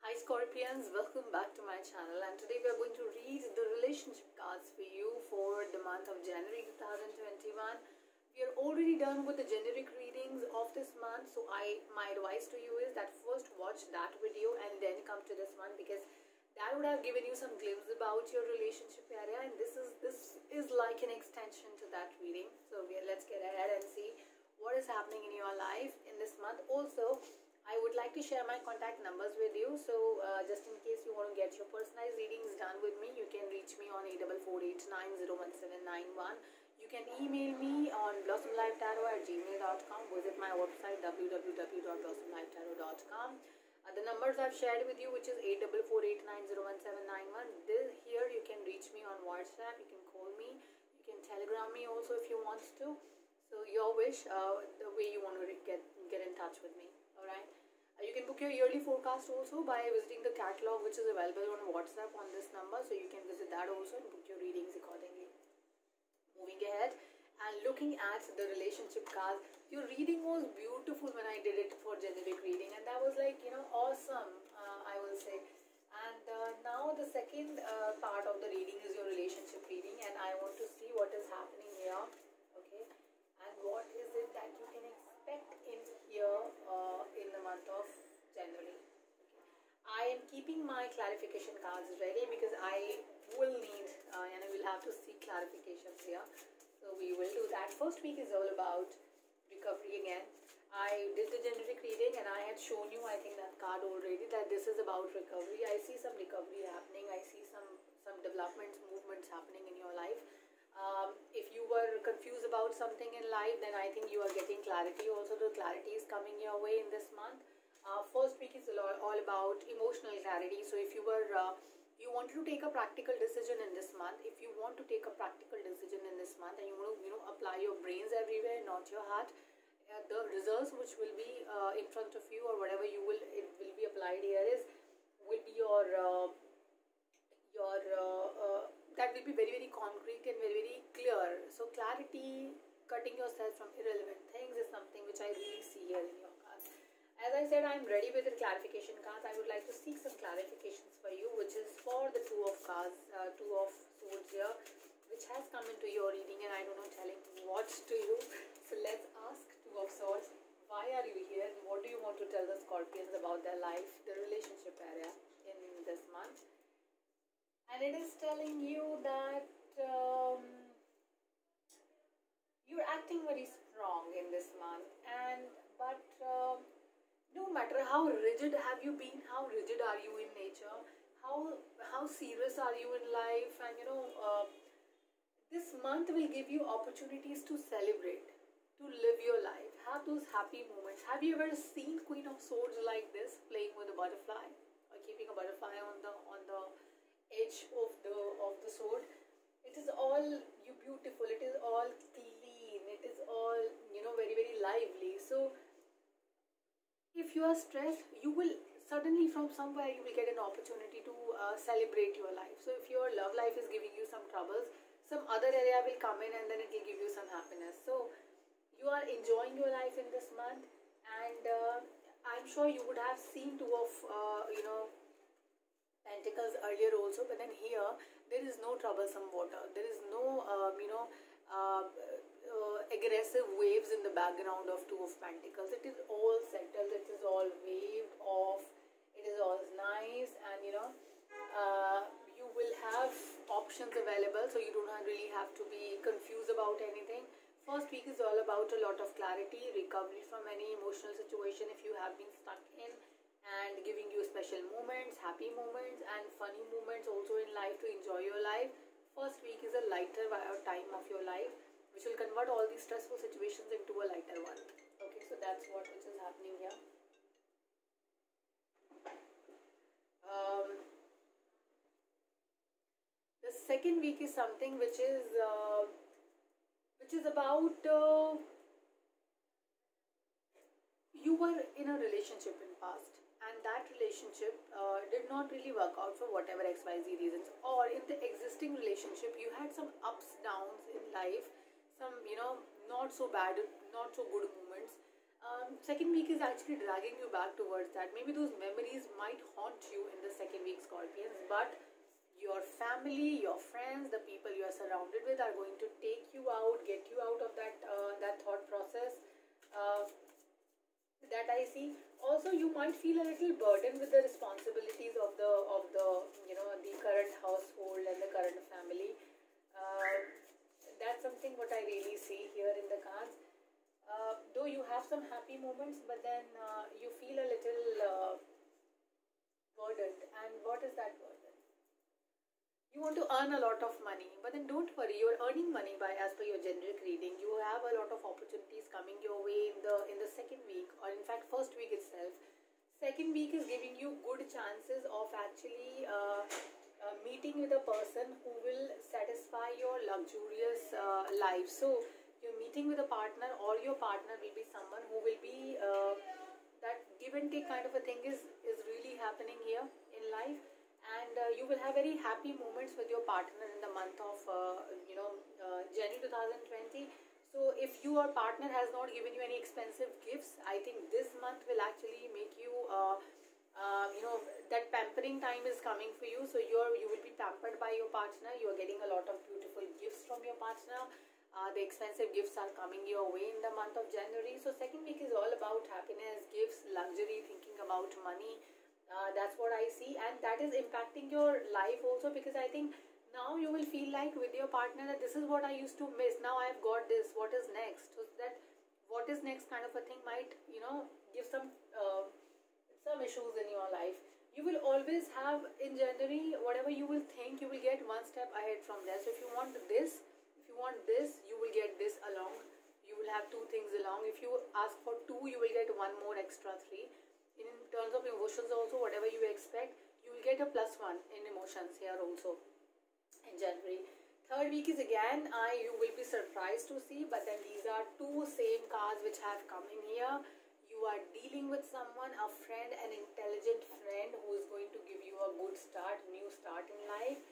Hi Scorpions, welcome back to my channel, and today we are going to read the relationship cards for you for the month of January 2021. We are already done with the generic readings of this month, so my advice to you is that first watch that video and then come to this one, because that would have given you some glimpse about your relationship area, and this is like an extension to that reading. So let's get ahead and see what is happening in your life in this month. Also, I would like to share my contact numbers with you. So just in case you want to get your personalized readings done with me, you can reach me on 8448901791. You can email me on blossomlifetarot@gmail.com. Visit my website www.blossomlifetarot.com. The numbers I've shared with you, which is 8448901791. Here you can reach me on WhatsApp. You can call me. You can Telegram me also if you want to. So your wish, the way you want to get in touch with me. Alright. You can book your yearly forecast also by visiting the catalog, which is available on WhatsApp on this number. So you can visit that also and book your readings accordingly. Moving ahead and looking at the relationship cards. Your reading was beautiful when I did it for generic reading, and that was like, awesome, I will say. And now the second part of the reading is your relationship reading, and I want to see what is happening here. Okay. And what is it that you can expect in here in the month of January. Okay. I am keeping my clarification cards ready because I will need and I will have to seek clarifications here. So we will do that. First week is all about recovery again. I did the generic reading and I had shown you, I think, that card already, that this is about recovery. I see some recovery happening. I see some developments, movements happening in your life. If you were confused about something in life, then I think you are getting clarity. Also, the clarity is coming your way in this month. First week is all about emotional clarity. So if you were you wanted to take a practical decision in this month, if you want to take a practical decision in this month and you want to apply your brains everywhere, not your heart, the results which will be in front of you, or whatever it will be applied here will be that will be very, very concrete and very, very clear. So clarity, cutting yourself from irrelevant things, is something which I really see here in your cards. As I said, I'm ready with the clarification cards. I would like to seek some clarifications for you, which is for the Two of Cards, Two of Swords here, which has come into your reading, and I don't know telling what to you. So let's ask Two of Swords. Why are you here? What do you want to tell the Scorpions about their life, the relationship area in this month? And it is telling you that you're acting very strong in this month, but no matter how rigid have you been, how rigid are you in nature, how serious are you in life, and this month will give you opportunities to celebrate, to live your life, have those happy moments. Have you ever seen Queen of Swords like this, playing with a butterfly or keeping a butterfly on the edge of the sword? It is all beautiful, it is all clean, it is all very, very lively. So if you are stressed, you will suddenly from somewhere you will get an opportunity to celebrate your life. So if your love life is giving you some troubles, some other area will come in and then it will give you some happiness. So you are enjoying your life in this month, and I'm sure you would have seen Two of Pentacles earlier also, but then here there is no troublesome water, there is no aggressive waves in the background of Two of Pentacles. It is all settled, it is all waved off, it is all nice, and you will have options available, so you do not really have to be confused about anything. First week is all about a lot of clarity, recovery from any emotional situation if you have been stuck in, and giving you special moments, happy moments, and funny moments also in life to enjoy your life. First week is a lighter time of your life, which will convert all these stressful situations into a lighter one. Okay, so that's which is happening here. The second week is something which is about you were in a relationship in past, and that relationship did not really work out for whatever XYZ reasons, or in the existing relationship you had some ups, downs in life, some not so bad, not so good moments, Second week is actually dragging you back towards that. Maybe those memories might haunt you in the second week, Scorpions, but your family, your friends, the people you are surrounded with are going to take you out, get you out of that thought process. Uh, that I see. Also, you might feel a little burdened with the responsibilities of the the current household and the current family. Um, that's something what I really see here in the cards. Though you have some happy moments, but then you feel a little burdened. And what is that burden? You want to earn a lot of money, but then don't worry, you're earning money by as per your generic reading. You have a lot of opportunities coming your way in the second week, or in fact first week itself. Second week is giving you good chances of actually meeting with a person who will satisfy your luxurious life. So you're meeting with a partner, or your partner will be someone who will be that give and take kind of a thing is really happening here in life. And you will have very happy moments with your partner in the month of January 2020. So if your partner has not given you any expensive gifts, I think this month will actually make you that pampering time is coming for you. So you will be pampered by your partner. You are getting a lot of beautiful gifts from your partner. The expensive gifts are coming your way in the month of January. So second week is all about happiness, gifts, luxury, thinking about money. That's what I see, and that is impacting your life also, because I think now you will feel like with your partner that this is what I used to miss. Now I've got this. What is next? So that what is next kind of a thing might give some issues in your life. You will always have in January whatever you will think, you will get one step ahead from there. So if you want this, you will get this along. You will have two things along. If you ask for two, you will get one more extra three. In terms of emotions also, whatever you expect, you will get a plus one in emotions here also in January. Third week is again, you will be surprised to see, but then these are two same cards which have come in here. You are dealing with someone, a friend, an intelligent friend who is going to give you a good start, new start in life.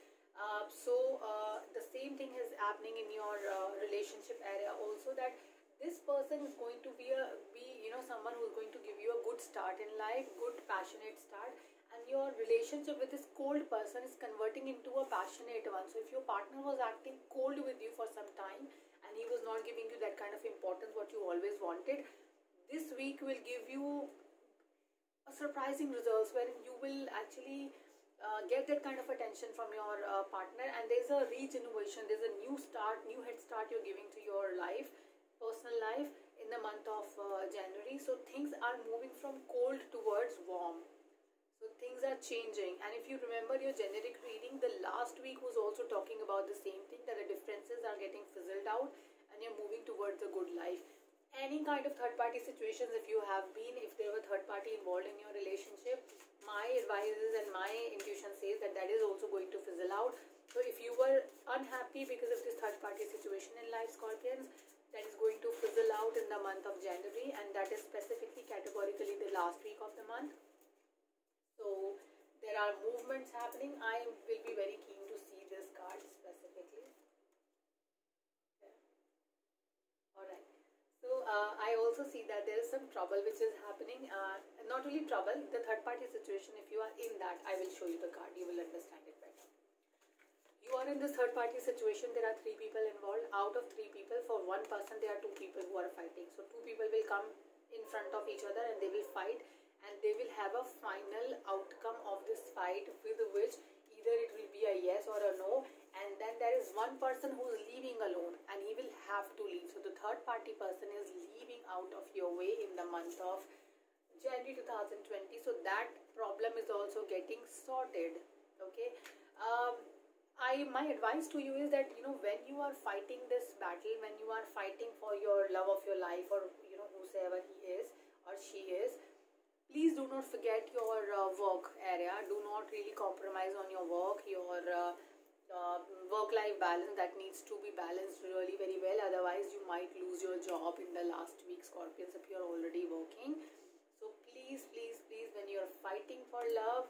The same thing is happening in your relationship area also, that this person is going to be someone who is going to give you a good start in life, good passionate start, and your relationship with this cold person is converting into a passionate one. So if your partner was acting cold with you for some time and he was not giving you that kind of importance what you always wanted, this week will give you a surprising results where you will actually get that kind of attention from your partner, and there's a regeneration, there's a new start, new head start you're giving to your life, personal life, in the month of January. So things are moving from cold towards warm. So things are changing. And if you remember your generic reading, the last week was also talking about the same thing, that the differences are getting fizzled out and you're moving towards a good life. Any kind of third party situations, if you have been, if there were third party involved in your relationship, my advices and my intuition says that that is also going to fizzle out. So if you were unhappy because of this third party situation in life, Scorpions, that is going to fizzle out in the month of January, and that is specifically categorically the last week of the month. So there are movements happening. I will be very keen to see this card specifically. Okay. Alright. So I also see that there is some trouble which is happening. Not really trouble, the third party situation, if you are in that, I will show you the card. You will understand it better. You are in this third party situation, there are three people involved. Out of three people, for one person there are two people who are fighting. So two people will come in front of each other and they will fight, and they will have a final outcome of this fight, with which either it will be a yes or a no, and then there is one person who is leaving alone and he will have to leave. So the third party person is leaving out of your way in the month of January 2020. So that problem is also getting sorted. Okay. My advice to you is that when you are fighting this battle, when you are fighting for your love of your life, or whosoever he is or she is, please do not forget your work area. Do not really compromise on your work, your work-life balance that needs to be balanced really very well. Otherwise, you might lose your job in the last week, Scorpions, if you are already working. So please, please, please, when you are fighting for love,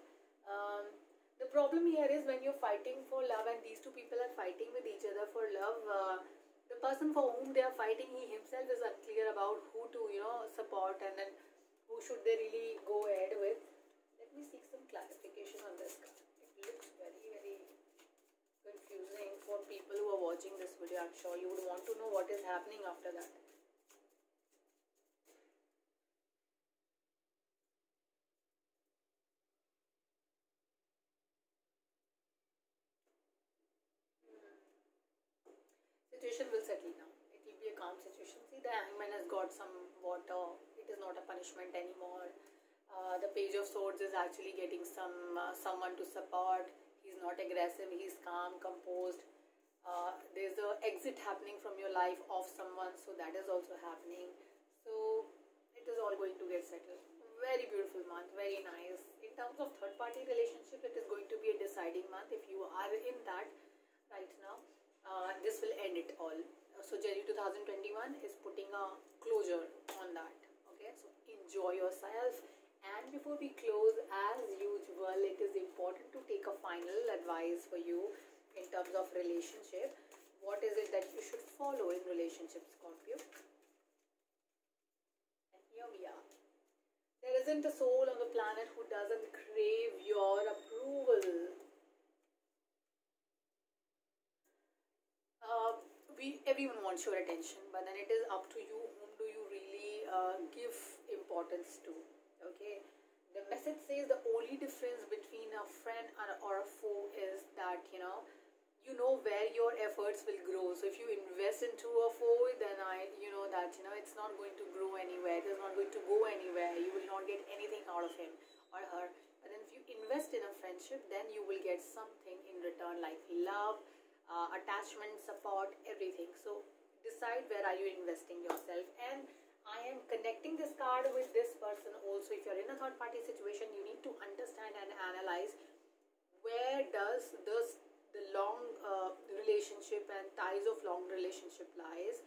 the problem here is when you're fighting for love and these two people are fighting with each other for love, the The person for whom they are fighting, he himself is unclear about who to, support, and then who should they really go ahead with. Let me seek some clarification on this card. It looks very, very confusing for people who are watching this video. I'm sure you would want to know what is happening after that. Situation will settle down. It will be a calm situation. See, the hangman has got some water. It is not a punishment anymore. The page of swords is actually getting someone to support. He's not aggressive. He's calm, composed. There's a exit happening from your life of someone, so that is also happening. So it is all going to get settled. Very beautiful month. Very nice. In terms of third party relationship, it is going to be a deciding month. If you are in that right now, this will end it all. So January 2021 is putting a closure on that. Okay, so enjoy yourself. And before we close, as usual, it is important to take a final advice for you in terms of relationship. What is it that you should follow in relationship, Scorpio? And here we are. There isn't a soul on the planet who doesn't crave your approval. Everyone wants your attention, but then it is up to you, whom do you really give importance to. Okay, the message says the only difference between a friend or a foe is that you know where your efforts will grow. So if you invest into a foe, then you know that it's not going to grow anywhere, it is not going to go anywhere, you will not get anything out of him or her. But then if you invest in a friendship, then you will get something in return, like love, attachment, support, everything. So decide where are you investing yourself. And I am connecting this card with this person also. If you're in a third party situation, you need to understand and analyze where does the long relationship and ties of long relationship lies,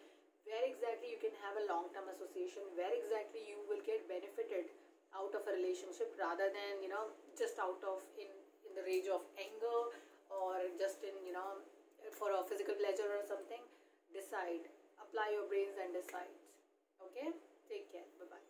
where exactly you can have a long term association, where exactly you will get benefited out of a relationship, rather than just out of in the rage of anger, or just in for a physical pleasure or something. Decide, apply your brains and decide. Okay, take care, bye bye.